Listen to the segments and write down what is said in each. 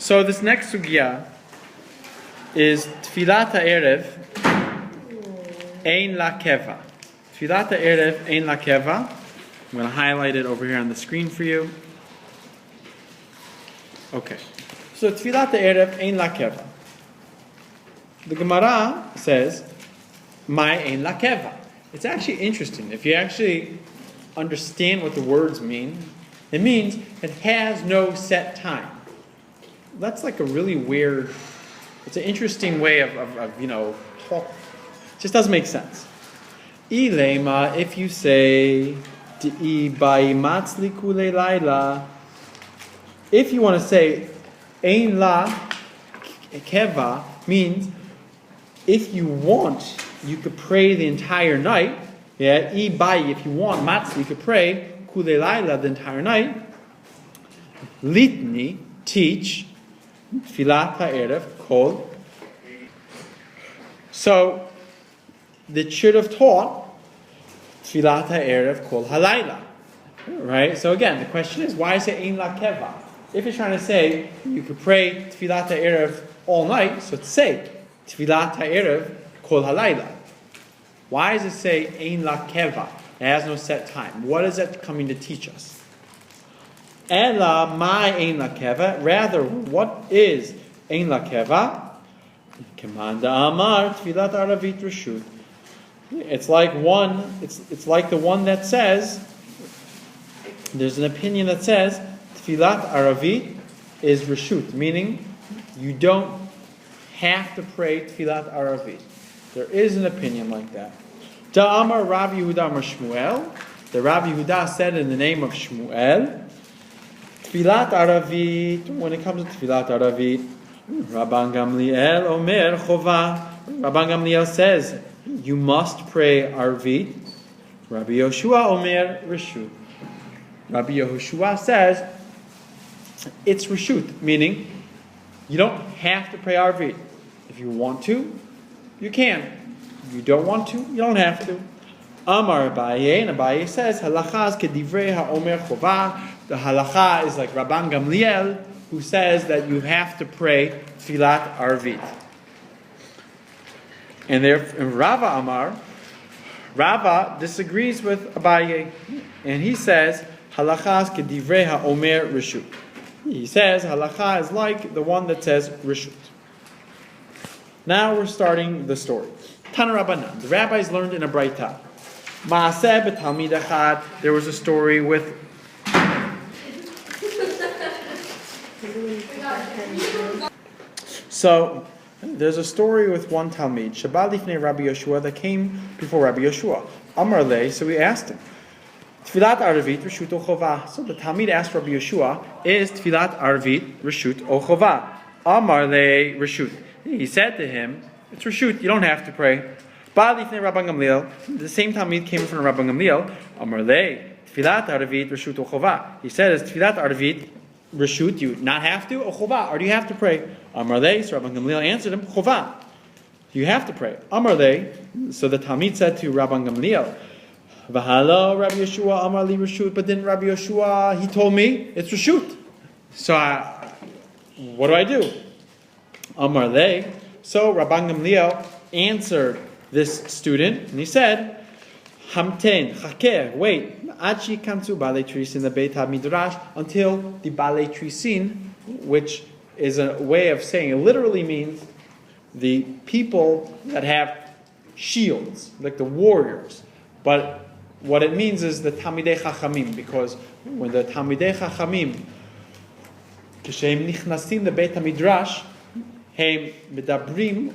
So this next sugya is Tfilat ha'erev ein la keva. Tfilat ha'erev ein la keva. I'm going to highlight it over here on the screen for you. Okay. So Tfilat ha'erev ein la keva. The Gemara says, "My ein la keva." It's actually interesting. If you actually understand what the words mean, it means it has no set time. That's like a really weird, it's an interesting way of talk. It just doesn't make sense. Ilema, if you say, if you want to say, ein la keva, means if you want, you could pray the entire night. Yeah, if you want, matzli, you could pray kulei laila the entire night. Litni, teach, tfilat ha'erev, kol. So, it should have taught tfilat ha'erev, kol halayla. Right? So again, the question is, why is it ein la keva? If you're trying to say, you could pray tfilat ha'erev all night, so it's say, tfilat ha'erev, kol halayla. Why does it say ein la keva? It has no set time. What is that coming to teach us? Ela my ein la keva. Rather, what is ein la keva? Kemanda amar tfilat aravit reshut. It's like It's like the one that says. There's an opinion that says tfilat aravit is reshut, meaning you don't have to pray tfilat aravit. There is an opinion like that. Da'amar Rabbi Yehuda Amar Shmuel. The Rabbi Yehuda said in the name of Shmuel, Tfilat Aravit, when it comes to Tfilat Aravit, Rabban Gamliel Omer Chova. Rabban Gamliel says, you must pray Arvit. Rabbi Yoshua Omer Reshut. Rabbi Yehoshua says, it's Reshut, meaning you don't have to pray Arvit. If you want to, you can. If you don't want to, you don't have to. Amar Abaye, and Abaye says, Halacha is kedivrei ha'omer chova. The halacha is like Rabban Gamliel, who says that you have to pray tfilat arvit. And Rava Amar, Rava disagrees with Abaye, and he says, Halacha is kedivrei ha'omer reshut. He says halacha is like the one that says reshut. Now we're starting the story. Tana Rabbanan. The rabbis learned in a Braita. Maaseh b'talmid echad. There was a story with. So there's a story with one Talmid. Shabbat lifnei Rabbi Yoshua, that came before Rabbi Yoshua. Amar lei. So we asked him. Tfilat arvit reshut o chova. So the Talmid asked Rabbi Yoshua, is tfilat arvit reshut o chova? Amar lei reshut. He said to him, it's reshut, you don't have to pray. The same Talmid came from Rabban Gamliel. Amar lei, tfilat arvit reshut o chova. He said, is tfilat arvit reshut, you not have to, o chova, or do you have to pray? Amar lei, so Rabban Gamliel answered him, chova, you have to pray. Amar lei, so the Talmid said to Rabban Gamliel, V'hala Rabbi Yeshua amar li reshut, but then Rabbi Yeshua, he told me it's reshut. So what do I do? Amar lei. So Rabban Gamliel answered this student, and he said, Hamten, chakeh, wait, achi kantu balei trisin the Beit HaMidrash, until the balei trisin, which is a way of saying, it literally means the people that have shields, like the warriors. But what it means is the Talmidei Chachamim, because when the Talmidei Chachamim, כשהם נכנסים לבית המדרש, הם מדברים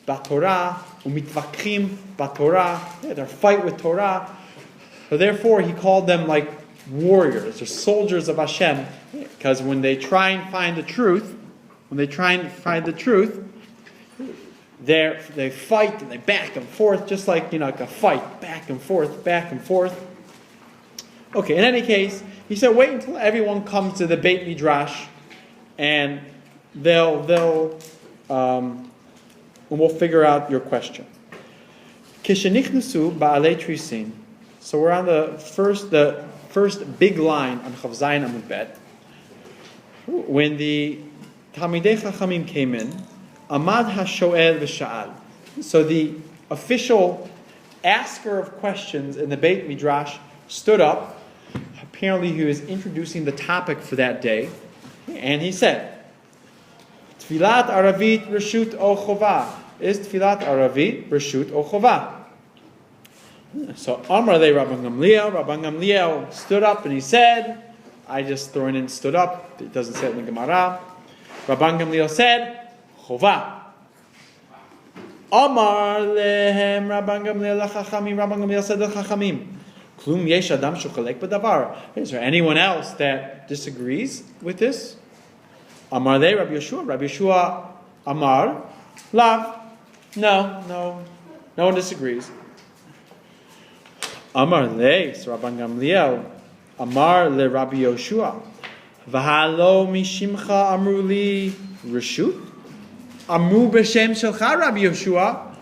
בתורה ומתווכחים בתורה. They fight with Torah. So therefore, he called them like warriors or soldiers of Hashem, because when they try and find the truth, they fight and they back and forth, just like like a fight, back and forth. Okay. In any case, he said, wait until everyone comes to the Beit Midrash, and we'll figure out your question. Kishenichnusu ba'alei trisin. So we're on the first big line on Chav Zayin Amud Bet. When the Talmidei Chachamim came in. Amad HaShoel V'Sha'al. So the official asker of questions in the Beit Midrash stood up. Apparently he was introducing the topic for that day. And he said, Tfilat Aravit Reshut O Chovah. Is Tfilat Aravit Reshut O Chovah? So Amar Le Rabban Gamliel stood up and he said, I just throwing in stood up, it doesn't say it in the Gemara. Rabban Gamliel said, Chovah. Amar lehem Rabban Gamliel lachachamim. Rabban Gamliel said to Chachamim, Klum yesh adam shuchalek b'davar. Is there anyone else that disagrees with this? Amar le Rabbi Yeshua. Rabbi Yeshua Amar lav. No one disagrees. Amar le, so Rabban Gamliel Amar le Rabbi Yeshua, V'halo mishimcha amru li reshut, amru b'shem shelcha Rabbi Yeshua,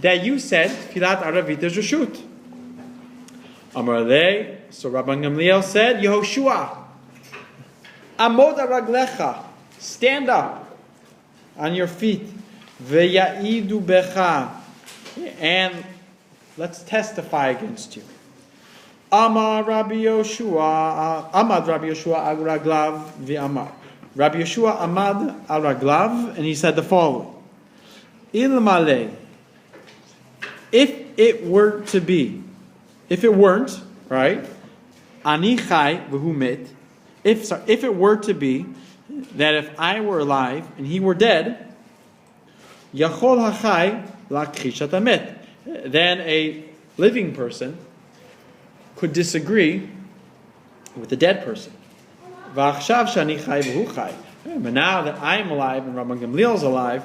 that you said Tfilat Aravit is reshut. Amar le, so Rabban Gamliel said, Yehoshua, Amod raglecha, stand up on your feet, V'ya'idu becha, and let's testify against you. Amad Rabbi Yoshua Agraglav v'Amar. Rabbi Yeshua Amad Agraglav, and he said the following: Ilmale, if it weren't, right? Ani chai v'hu met. If it were to be that if I were alive and he were dead, Yachol hachai lakhishat hamet. Then a living person could disagree with the dead person. But now that I am alive and Rabban Gamliel is alive,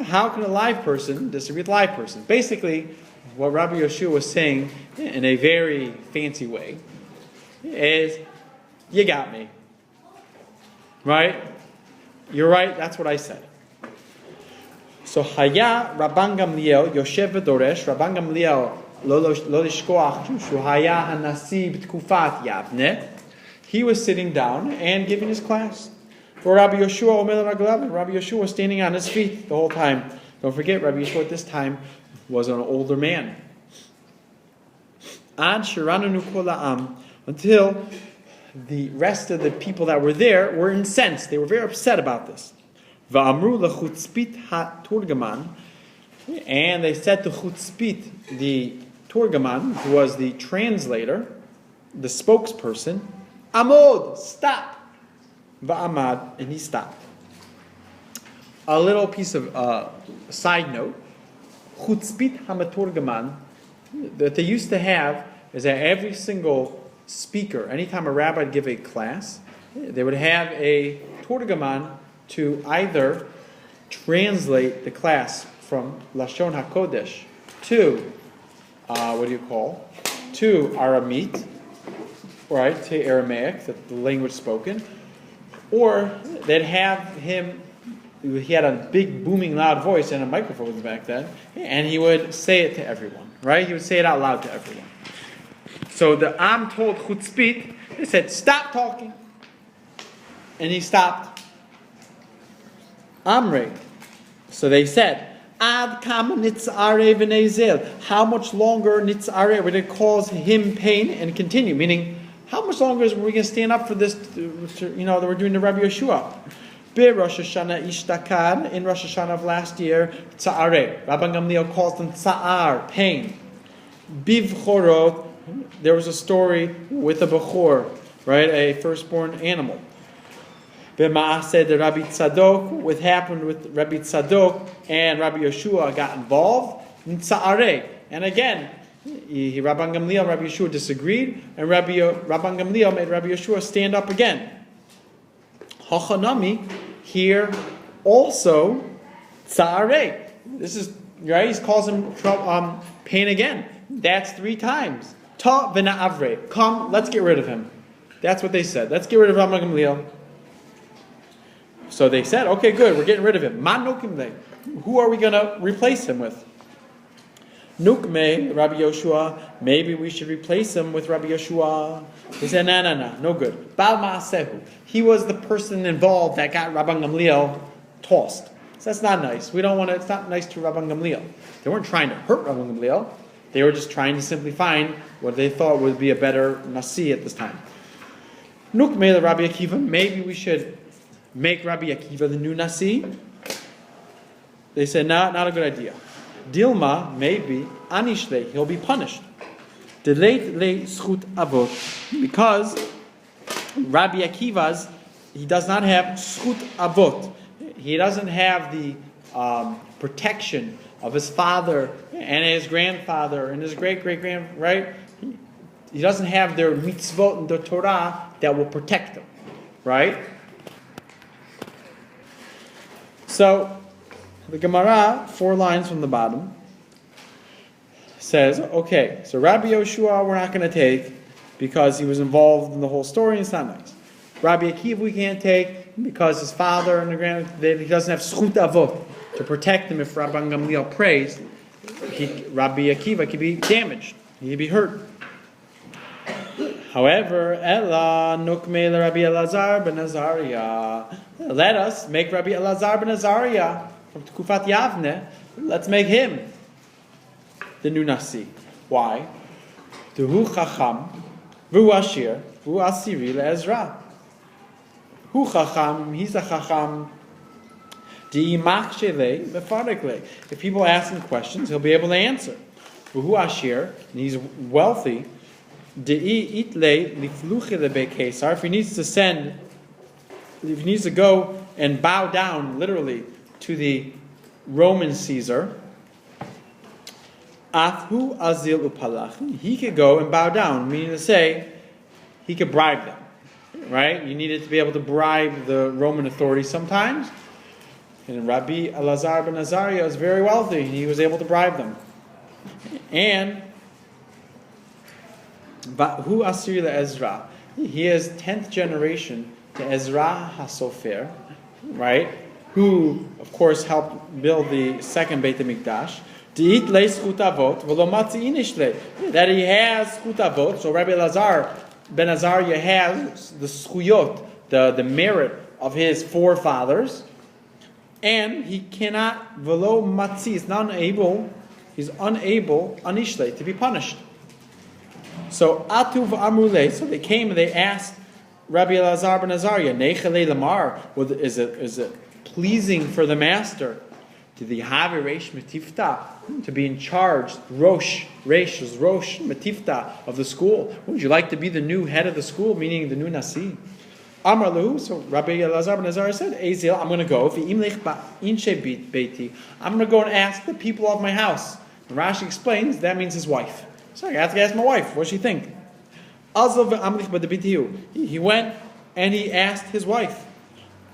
how can a live person disagree with a live person? Basically, what Rabbi Yeshua was saying in a very fancy way is, you got me. Right? You're right, that's what I said. So Haya Rabban Gamliel Yoshev v'doresh. Rabban Gamliel lo lishkoach shu haya hanasi b'tkufat Yavne. He was sitting down and giving his class. For Rabbi Yeshua Omer Raglav, Rabbi Yeshua was standing on his feet the whole time. Don't forget, Rabbi Yeshua at this time was an older man. Ad shirananu kol ha'am, until the rest of the people that were there were incensed. They were very upset about this. Va'amru lechutzpit ha-turgaman, and they said to Chutzpit, the turgaman, who was the translator, the spokesperson, Amod, stop. Va'amad, and he stopped. A little piece of side note: Chutzpit ha-turgaman that they used to have is that every single speaker, anytime a rabbi would give a class, they would have a turgaman to either translate the class from Lashon HaKodesh to, to Aramite, right, to Aramaic, the language spoken, or they'd have him, he had a big booming loud voice and a microphone back then, and he would say it to everyone, right? He would say it out loud to everyone. So the Am told Chutzpit, they said, stop talking. And he stopped. Amre. So they said, Ad kam nitzare v'nezel. How much longer nitzare? We're going to cause him pain and continue. Meaning, how much longer are we going to stand up for this, that we're doing to Rabbi Yeshua? Be Rosh Hashanah ishtakad, in Rosh Hashanah of last year, tza'are. Rabban Gamliel calls them tza'ar, pain. Bivchorot, there was a story with a bechor, right, a firstborn animal. B'ma'aseh de Rabbi Tzadok, what happened with Rabbi Tzadok and Rabbi Yeshua got involved, tza'are. And again, Rabban Gamliel and Rabbi Yeshua disagreed, and Rabban Gamliel made Rabbi Yeshua stand up again. Hachanami, here also, tza'are. This is, right, he calls him pain again. That's 3 times. Ta v'na'avre. Come, let's get rid of him. That's what they said. Let's get rid of Rabban Gamliel. So they said, okay, good, we're getting rid of him. Man nokim le. Who are we going to replace him with? Nukme, Rabbi Yoshua, maybe we should replace him with Rabbi Yoshua. He said, no good. Bal Ma'asehu. He was the person involved that got Rabban Gamliel tossed. So that's not nice. It's not nice to Rabban Gamliel. They weren't trying to hurt Rabban Gamliel. They were just trying to simply find what they thought would be a better Nasi at this time. Nukme, Rabbi Akiva, maybe we should make Rabbi Akiva the new Nasi. They said, not a good idea. Dilma, maybe, Anishle, he'll be punished. Delete le schut avot, because Rabbi Akiva's, he does not have schut avot. He doesn't have the protection of his father and his grandfather and his great-great-grand, right? He doesn't have their mitzvot and the Torah that will protect him, right? So, the Gemara, 4 lines from the bottom, says, okay, so Rabbi Yoshua we're not going to take because he was involved in the whole story and it's not nice. Rabbi Akiva we can't take because his father and he doesn't have schut avot to protect him if Rabban Gamliel prays. Rabbi Akiva could be damaged. He could be hurt. However, Ella nukme Rabbi Elazar ben Azariah. Let us make Rabbi Elazar ben Azariah from Tukufat Yavne. Let's make him the new Nasi. Why? Hu chacham, v'hu ashir, v'hu asiri le'ezra. Hu chacham, he's a chacham. If people ask him questions, he'll be able to answer. V'hu ashir, and he's wealthy. If he needs to go and bow down, literally, to the Roman Caesar, Afhu azil upalach. He could go and bow down, meaning to say, he could bribe them. Right? You needed to be able to bribe the Roman authorities sometimes. And Rabbi Elazar ben Azariah is very wealthy, and he was able to bribe them. And Hu asir Ezra. He is 10th generation to Ezra HaSofer, right? Who, of course, helped build the second Beit HaMikdash. That he has schut avot. So Rabbi Elazar ben Azariah has the schuyot, the merit of his forefathers, and he cannot velo matzi. He's unable anishle to be punished. So atuv amrule. So they came and they asked Rabbi Elazar ben Azariah, Nechele lamar. Is it pleasing for the master to the Havi Reish Metifta, to be in charge, Rosh Metifta of the school? Would you like to be the new head of the school, meaning the new Nasi? Amar Lahu, so Rabbi Elazar ben Azariah said, Ezil, I'm going to go. I'm going to go and ask the people of my house. And Rashi explains that means his wife. So I have to ask my wife, what does she think? He went and he asked his wife.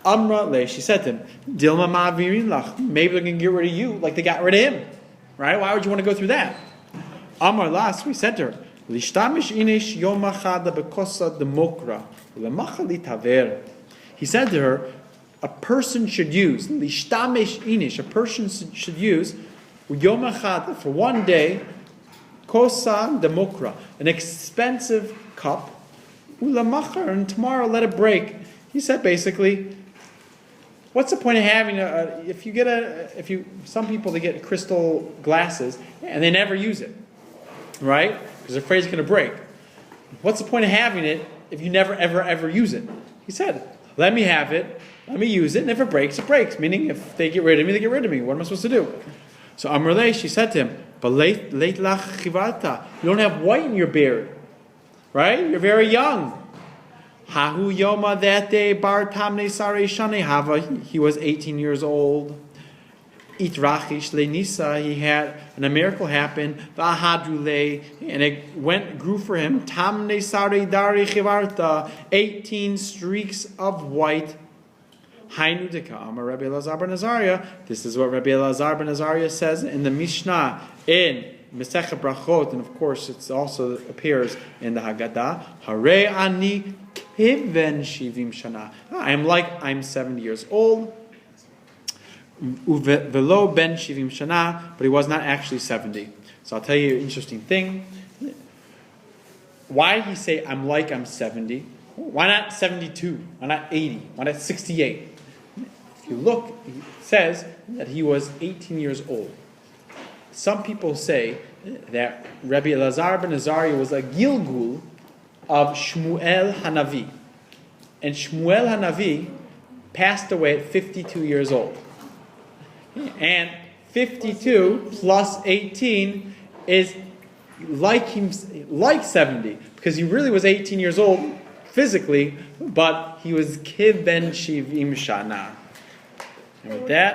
Amra le, she said to him, Dilma ma'avirin lach. Maybe they're going to get rid of you like they got rid of him. Right? Why would you want to go through that? Amar las, we said to her, Lishtamish inish yom achada bekosa demokra. He said to her, a person should use, Lishtamish inish, a person should use, yom achada, for one day, kosa demokra, an expensive cup, ulamachar, and tomorrow let it break. He said basically, what's the point of having some people, they get crystal glasses and they never use it, right? Because they're afraid it's going to break. What's the point of having it if you never, ever use it? He said, let me have it, let me use it, and if it breaks, it breaks. Meaning, if they get rid of me, they get rid of me. What am I supposed to do? So Amrle, she said to him, but late lach chivalta, you don't have white in your beard, right? You're very young. Hahu Yoma, that day, Bar Tamne Sare Shane Hava, he was 18 years old. Itrachish Lenisa, he had, and a miracle happened, Vahadrule, and it grew for him, Tamne Sare Dari Chivarta, 18 streaks of white. Hainu Dika, Amar Rabbi Elazar ben Azariah. This is what Rabbi Elazar ben Azariah says in the Mishnah, in Masechet Bרכות, and of course it also appears in the Haggadah. Hare ani kiven shivim shana. I'm 70 years old. Velo ben shivim shana, but he was not actually 70. So I'll tell you an interesting thing. Why did he say, I'm 70? Why not 72? Why not 80? Why not 68? If you look, it says that he was 18 years old. Some people say that Rabbi Elazar ben Azariah was a Gilgul of Shmuel Hanavi. And Shmuel Hanavi passed away at 52 years old. And 52 plus 18 is like 70, because he really was 18 years old physically, but he was Kib ben Shivim Shana. And with that,